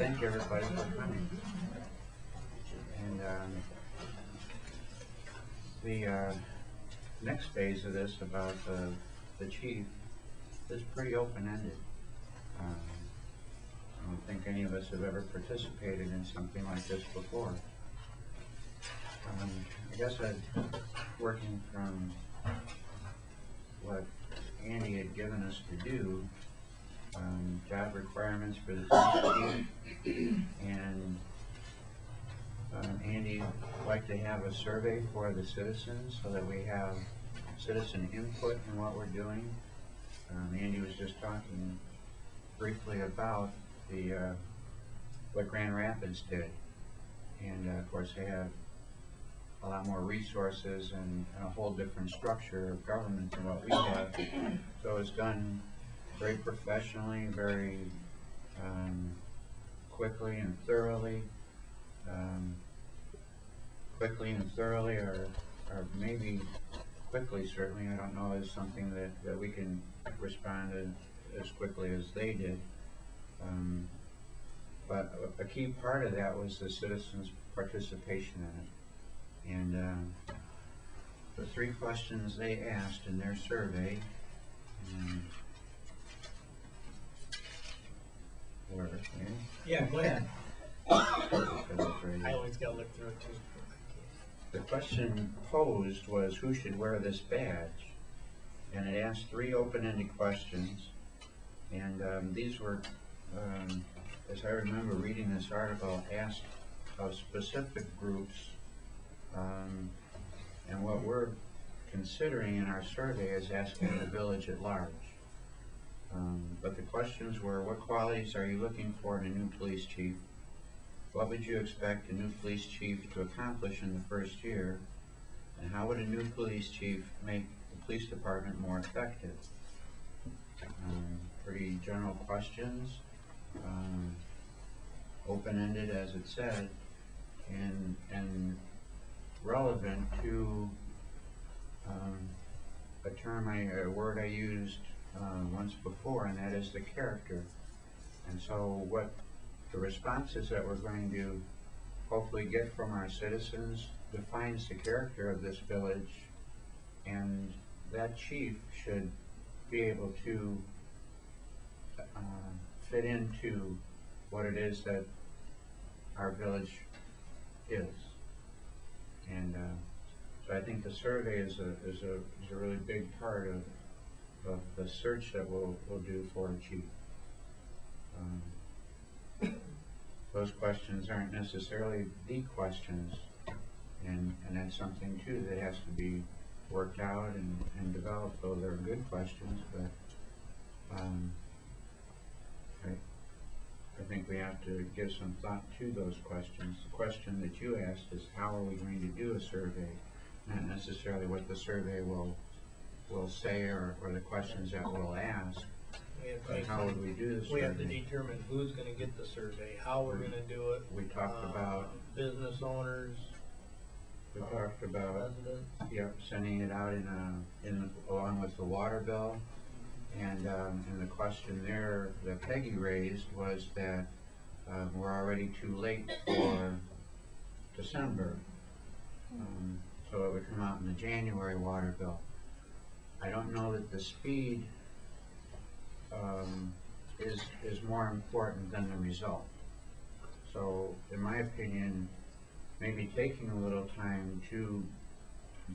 thank everybody for coming. And the next phase of this about the chief is pretty open-ended. I don't think any of us have ever participated in something like this before. I guess working from what Andy had given us to do, job requirements for the police chief, and Andy would like to have a survey for the citizens so that we have citizen input in what we're doing. Andy was just talking briefly about what Grand Rapids did, and of course they have a lot more resources and a whole different structure of government than what we have. So it's done very professionally, very quickly and thoroughly. Or maybe quickly, certainly, I don't know, is something that we can respond as quickly as they did. But a key part of that was the citizens' participation in it. And the 3 questions they asked in their survey were, yeah, go ahead. I always gotta look through it too. The question posed was, who should wear this badge? And it asked 3 open-ended questions. And these were, as I remember reading this article, asked of specific groups. And what we're considering in our survey is asking the village at large. But the questions were, what qualities are you looking for in a new police chief? What would you expect a new police chief to accomplish in the first year? And how would a new police chief make the police department more effective? Pretty general questions, open-ended as it said, and relevant to a word I used once before, and that is the character. And so what the responses that we're going to hopefully get from our citizens defines the character of this village, and that chief should be able to fit into what it is that our village is. And so I think the survey is a really big part of the search that we'll do for a chief. Those questions aren't necessarily the questions, and that's something too that has to be worked out and developed. Though they're good questions, but I think we have to give some thought to those questions. The question that you asked is, how are we going to do a survey? Not necessarily what the survey will say or the questions that we'll ask, but how would we do the survey? We have to determine who's going to get the survey, how we're going to do it. We talked about business owners. We talked about residents. Sending it out along with the water bill. And the question there that Peggy raised was that we're already too late for December, so it would come out in the January water bill. I don't know that the speed is more important than the result. So in my opinion, maybe taking a little time to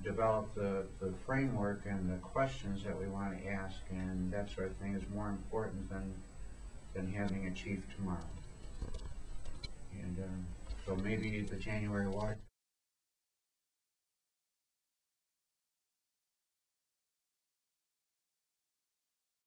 develop the framework and the questions that we want to ask and that sort of thing is more important than having a chief tomorrow. And so maybe the January water